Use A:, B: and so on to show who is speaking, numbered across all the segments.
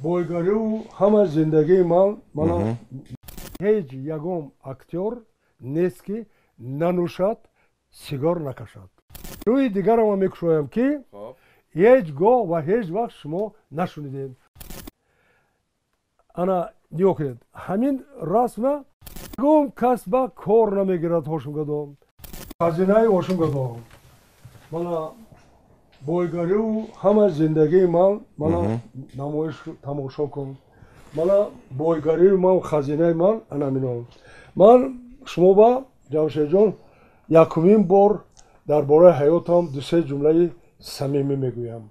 A: бойгариву ҳама зиндагии ман ҳеҷ ягон актёр нест ки нанӯшад, сигор накашад. рӯи дигарам мекушоям ки ҳеҷ гоҳ ва ҳеҷ вақт шумо нашунидед. ана нигоҳ кунед, ҳамин расма ягон кас ба кор намегирад. ҳошимгадо хазинаи ҳошимгадо мана бойгариву ҳама зиндагии ман намоиш тамошо кун. мана бойгариву ман хазинаи ман анамино. ман шумо ба ҷамшедҷон якумин бор дар бораи ҳаётам дусе ҷумлаи самимӣ мегӯям.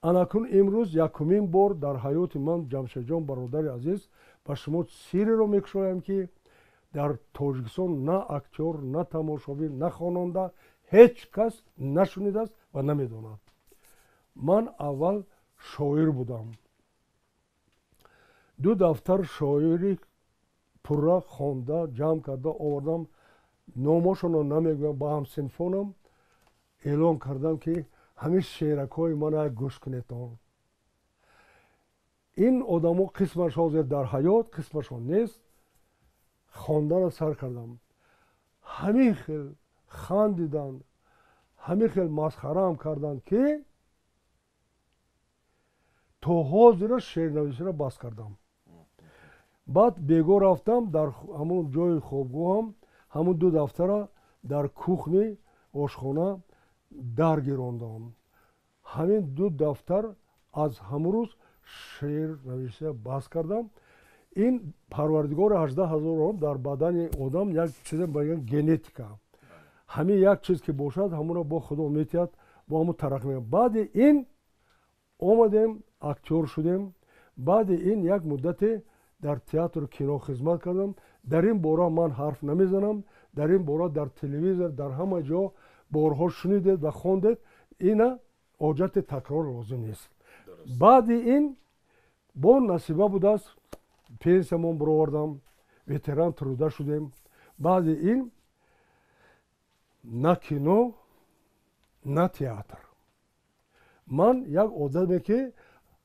A: анакун имрӯз якумин бор дар ҳаёти ман ҷамшедҷон бародари азиз ба шумо сирреро мекушоям ки дар тоҷикистон на актёр, на тамошобин, на хонанда ҳеҷ кас нашунидааст ва намедонад. ман аввал шоир будам. 2 дафтар шоири пурра хонда ҷамъ карда овардам. номошонро намегӯям. ба ҳамсинфонам эълон кардам ки ҳамин шеъракҳои манро гӯш кунедон. ин одамо қисмаш ҳозир дар ҳаёт, қисмашон нест. хонданро сар кардам. ҳамин хел хандидан, ҳамин хел масхараам карданд ки то ҳозира шеърнависиро бас кардам. баъд бегоҳ рафтам. дар ҳамон ҷои хобгоҳам ҳамон 2 дафтара дар кухни ошхона даргирондам. ҳамин 2 дафтар аз ҳамон рӯз шеърнависиро бас кардам. ин парвардигори 18 000 дар бадани одам як чизе баган генетика. ҳамин як чиз ки бошад ҳамонро бо худо метиҳад, бо ҳамон тараққӣ мекунад. баъди ин омадем актёр шудем. баъди ин як муддате дар театру кино хизмат кардам. дар ин бора ман ҳарф намезанам. дар ин бора дар телевизор дар ҳама ҷо борҳо шунидед ва хондед. ина ҳоҷати такрор лозим нест. баъди ин бо насиба будааст пенсиямон баровардам. ветеран труда шудем. баъди ин на кино, на театр. ман як одаме ки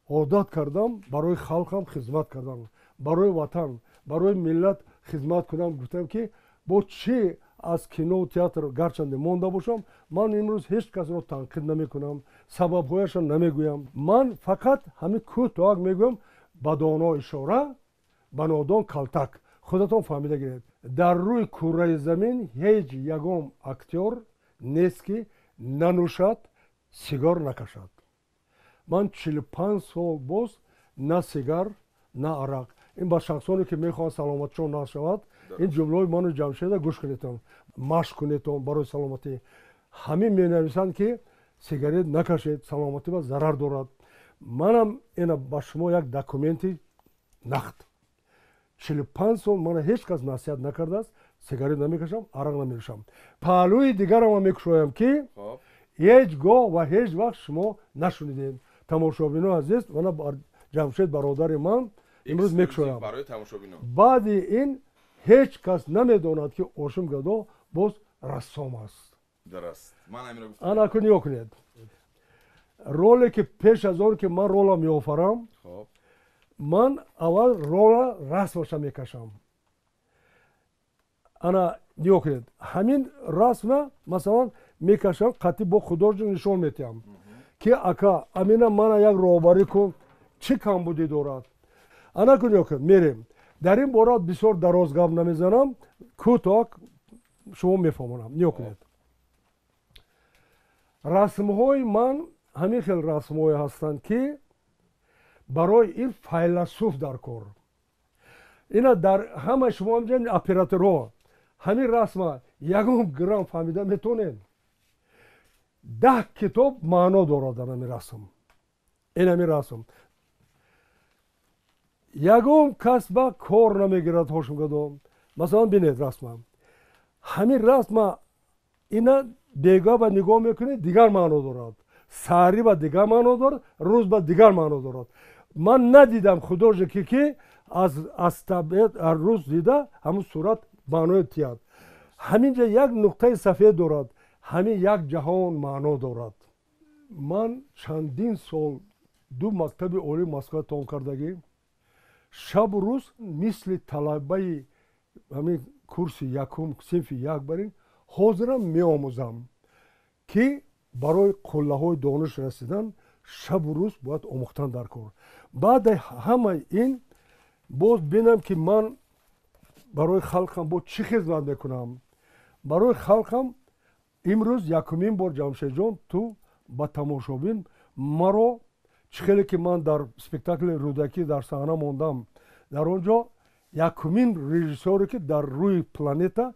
A: одат кардам барои халқам хизмат кардам, барои ватан, барои миллат хизмат кунам. гуфтам ки бо чӣ аз кино театр гарчанде монда бошам, ман имрӯз ҳеҷ касро танқид намекунам, сабабҳояшро намегӯям. ман фақат ҳамин кӯтоҳак мегӯям: ба доно ишора, ба нодон калтак. худатон фаҳмида гиред. дар рӯи курраи замин ҳеҷ ягон актёр нест ки нанӯшад, сигор накашад. ман 45 сол боз на сигар, на арақ. ин ба шахсоне ки мехоҳанд саломатишон нашавад, ин ҷумлаҳои ману ҷамшеда гӯш кунедтон, машқ кунедтон барои саломатӣ. ҳамин менависанд ки сигарет накашед, саломатӣ ба зарар дорад. манам ина ба шумо як документи нақд. 45 сол мана ҳеҷ кас насиҳат накардааст. сигарет намекашам, арақ наменӯшам. паҳлӯи дигарам мекушоям ки ҳеҷ гоҳ ва ҳеҷ вақт шумо нашунидед. тамошобинои азиз, мана ҷамшед бародари ман имрӯз мекушоям. баъди ин ҳеҷ кас намедонад ки ҳошимгадо боз рассом аст. анакун нигоҳ кунед. роле ки пеш аз он ки ман рола меофарам, ман аввал рола расмаша мекашам. ана нигоҳ кунед. ҳамин расма масалан мекашам, қатъи бо художник нишон метиҳам ки ака амина мана як роҳбарӣ кун, чӣ камбудӣ дорад. анакун нигоҳ кунед. мерем. дар ин бора бисёр дароз гап намезанам. кӯтоҳак шумо мефаҳмонам. нигоҳ кунед. расмҳои ман ҳамин хел расмҳое ҳастанд ки барои ин файласуф дар кор. ина дар ҳамаи шумо ҳамҷа операторҳо ҳамин расма ягон грамм фаҳмида метавонед? 10 китоб маъно дорад дар ҳамин расм. ин ҳамин расм ягон кас ба кор намегирад. ҳошимгадо масалан бинед расма. ҳамин расма ина бега ба нигоҳ мекунед, дигар маъно дорад. саҳрӣ ба дигар маъно дорад, рӯз ба дигар маъно дорад. ман надидам художнике ки аз табиат рӯз дида ҳамун сурат маъное тиҳад. ҳамин ҷа як нуқтаи сафед дорад, ҳамин як ҷаҳон маъно дорад. ман чандин сол ду мактаби олии Москва том кардагӣ. Шабу рӯз мисли талабаи ҳамин курси якум синфи як барин ҳозирам меомӯзам ки барои қуллаҳои дониш расидан шабу рӯз бояд омӯхтан дар кор. баъди ҳамаи ин боз бинам ки ман барои халқам бо чӣ хизмат мекунам. барои халқам имрӯз якумин бор ҷамшедҷон ту ба тамошобин маро чӣ хеле ки ман дар спектакли рӯдакӣ дар саҳна мондам, дар он ҷо якумин режиссёре ки дар рӯи планета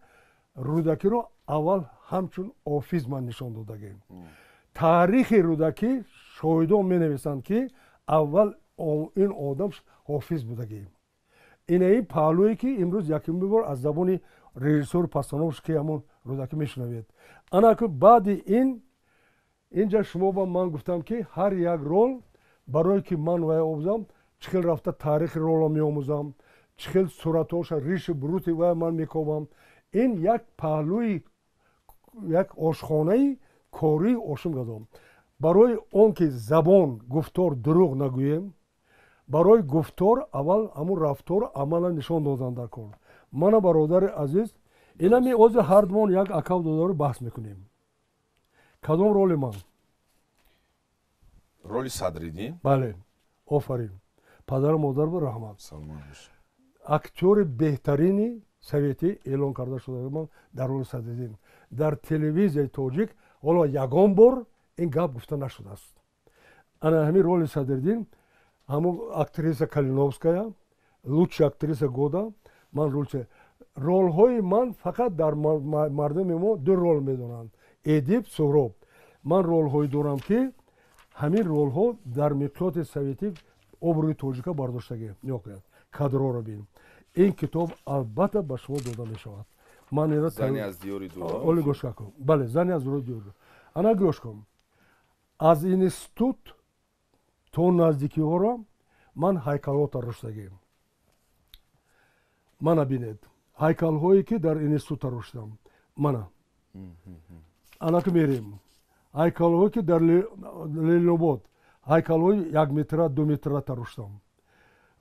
A: рӯдакиро аввал ҳамчун офиз ман нишон додагем. таърихи рӯдакӣ шоҳидон менависанд ки аввал ин одам ҳофиз будагем. инаи паҳлӯе ки имрӯз якумин бор аз забони режиссёри постановщик ҳамон рӯдакӣ мешунавед. ана ки баъди инҷа шумо ба ман гуфтам ки ҳар як рол барое ки ман вай омӯзам чӣ хел рафта таърихи ролро меомӯзам, чӣ хел суратоша риши бурути вай ман мекобам. ин як паҳлӯи як ошхонаи кории ошим гадом. барои он ки забон гуфтор дурӯғ нагӯем, барои гуфтор аввал ҳамун рафтор амалан нишон додан дар кор. мана бародари азиз инами озир ҳардумон як акав додару баҳс мекунем. кадом роли ман?
B: роли Садриддин?
A: бале, офарин. падару модар бо раҳмат. актёри беҳтарини советӣ эълон карда шуда ман дар роли Садриддин. дар телевизияи тоҷик ҳоло ягон бор ин гап гуфта нашудааст. ана ҳамин роли Садриддин, ҳамун актриса Калиновская, лучшая актриса года, ман ролҳои ман фақат дар мардуми мо ду рол медонанд: эдиб, сӯҳроб. ман ролҳое дорам ки ҳамин ролҳо дар миқёти советӣ обрӯи тоҷика бардоштагӣ. кадроро бин. ин китоб албатта ба шумо дода мешавад.
B: зани аз диёри дуро.
A: оли гӯш кун. бале, зани аз диёри. ана гӯш кун. аз институт то наздикиҳоро ман ҳайкалота руштагем. мана бинед ҳайкалҳое ки дар института руштам. мана ана ки мерем ҳайкалҳое ки дар Ленинобод, ҳайкалҳои 1 метра 2 метрата руштам.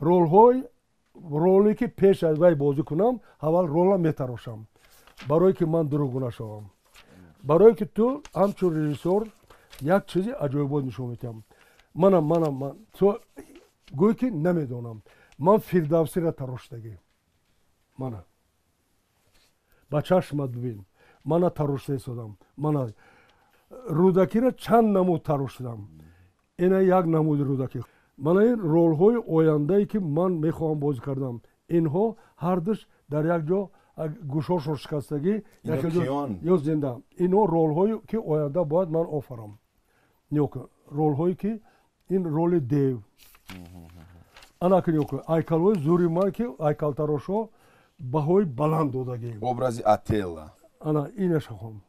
A: роле ки пеш аз вай бозӣ кунам аввал рола метарошам, барое ки ман дурӯғгӯ нашавам, барое ки ту ҳамчун режиссёр як чизи аҷоибот нишон медиҳам. мана то гӯй ки намедонам ман Фирдавсиро тароштагӣ. мана ба чашмат бибин, мана тарошта истодам. мана рӯдакиро чанд намуд тароштидам. ина як намуди рӯдакӣ. мана ин ролҳои ояндае ки ман мехоҳам бозӣ кардам. инҳо ҳардуш дар як ҷо гӯшошон шикастагӣ ё зинда. инҳо ролҳое ки оянда бояд ман офарам. ролҳое ки ин роли дев. ана ки ҳайкалҳои зури ман ки ҳайкалтарошҳо баҳои баланд додагем.
B: образи Ателла.
A: ана инашахом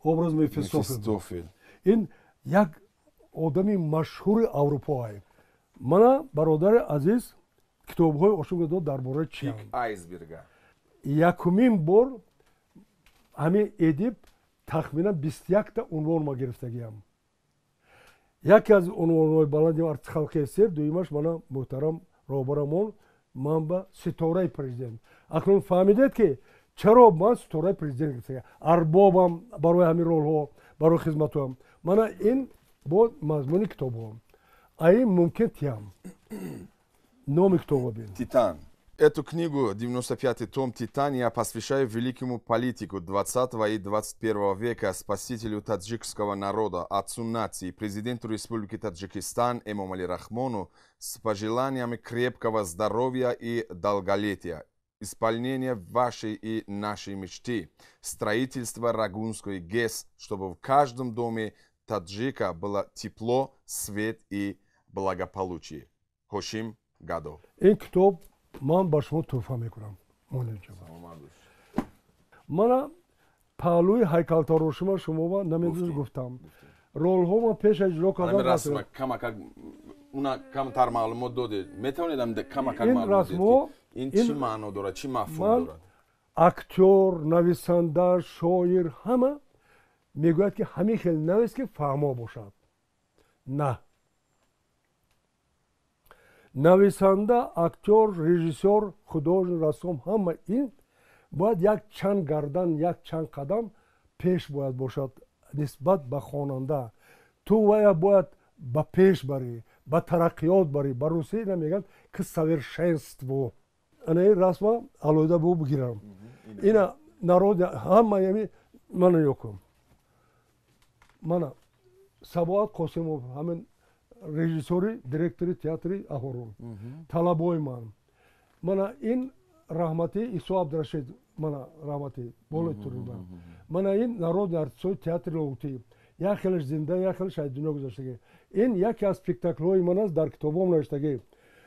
A: образи Мефистофел. ин як одами машҳури аврупоае. мана бародари азиз китобҳои ошуга дод дар бораи чиам. якумин бор ҳамин эдиб тахминан 21та унвон ма гирифтагиам. яке аз унвонҳои баланди халқи сер, дуюмаш мана муҳтарам роҳбарамон манба ситораи президент. акнун фаҳмидед ки чаро ман ситораи президент гирифтагиам. арбобам барои ҳамин ролҳо, барои хизматам. мана ин бо мазмуни китобҳом. аин мумкин тиям. номи китобо бин.
B: Титан. Эту книгу, 95-й том «Титан», я посвящаю великому политику 20 и 21 века, спасителю таджикского народа, отцу нации, президенту Республики Таджикистан Эмомали Рахмону с пожеланиями крепкого здоровья и долголетия, исполнения вашей и нашей мечты, строительства Рагунской ГЭС, чтобы в каждом доме таджика было тепло, свет и благополучие. Хошим Гадо.
A: ин китоб ман ба шумо тӯҳфа мекунам. мана паҳлӯи ҳайкалтарошима шумова намедӯз гуфтам. ролҳома пеш аз иҷро кардам.
B: уна камтар маълумот додед. метавонедам камакак маълумот додед? ин чӣ маъно дорад, чӣ мафҳум дорад?
A: актёр, нависанда, шоир ҳама мегӯяд ки ҳамин хел навист ки фаҳмо бошад. на нависанда, актер, режиссер, художник, рассом ҳама ин бояд як чанд гардан, як чанд қадам пеш бояд бошад нисбат ба хонанда. ту вая бояд ба пеш барӣ, ба тараққиёт барӣ. Ба русӣ ина мегӯяд ки совершенство. Ана ин расма алоҳида бо бигирам. Ина народи ҳама ями мана ёкум. Мана Сабоат Қосимов, ҳамин режиссёри, директори театри Аҳорон. Талабои ман. Мана ин раҳмати Исо Абдурашид, мана раҳмати болои Туринба. Мана ин народи артисои театри Ловутӣ. Як хелаш зинда, як хелаш аз дунё гузаштагӣ. Ин яке аз спектаклҳои ман аст дар китобом навиштагӣ.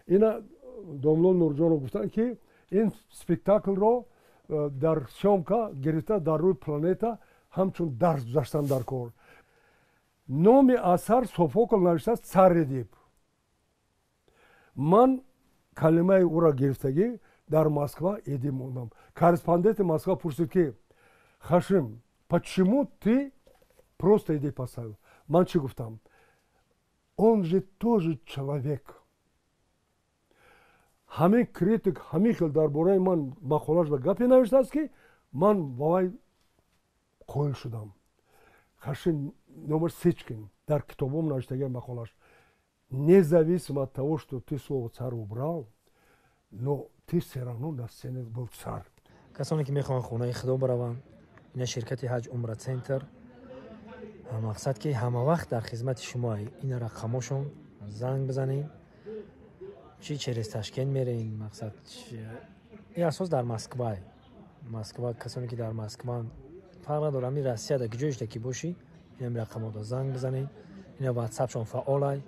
A: Ина Домло Нурҷонов гуфтанд ки ин спектаклро дар сёмка гирифта дар рӯи планета ҳамчун дарс гузаштанд дар кор. номи асар Софокл навиштааст Царедиб. ман калимаи ӯро гирифтагӣ дар Москва эдиб мондам. Корреспонденти Москва пурсид ки Хашим, почему ты просто Эдип поставил? Ман чӣ гуфтам? Он же тоже человек. ҳамин критик ҳамин хел дар бораи ман мақолаш ва гапе навиштааст ки ман ба вай қоил шудам. Хашим номер Сечкин дар китобом навиштаги мақолаш. Независимо от того, что ты слово цар убрал, но ты все равно на сцене был цар.
C: касоне ки мехоҳанд хонаи худо бараванд, ина ширкати ҳаҷ умра центр мақсад ки ҳамавақт дар хизмати шумо. ина рақамошон занг бизанед, чӣ через Ташкент мерем, мақсад ин асос дар Москва касоне ки дар Москва фарқ надорад, ҳамин Россияда ҷоишда ки бошӣ, ин рақамота занг бизанед. ина ватсапшон фаъолай.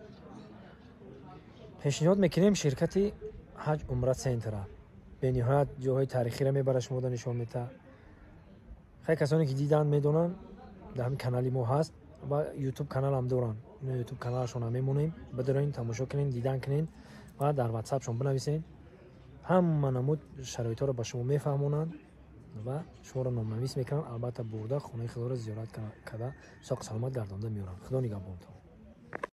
C: пешниҳод мекунем ширкати ҳаҷ умра центра бениҳоят ҷойҳои тарихиро мебара шумода нишон мета. хеле касоне ки диданд медонанд, дар ҳамин канали мо ҳаст ва ютуб канал ҳам доранд. ин ютуб каналашон ҳам мемонем, бидорен тамошо кунен, дидан кунен ва дар ватсапшон бинависен. ҳама намуд шароитҳоро ба шумо мефаҳмонанд ва шуморо номнавис мекунанд. албатта бурда хонаи худоро зиёрат карда соҳу саломат гардонда меоранд. худо нигаҳбонтон.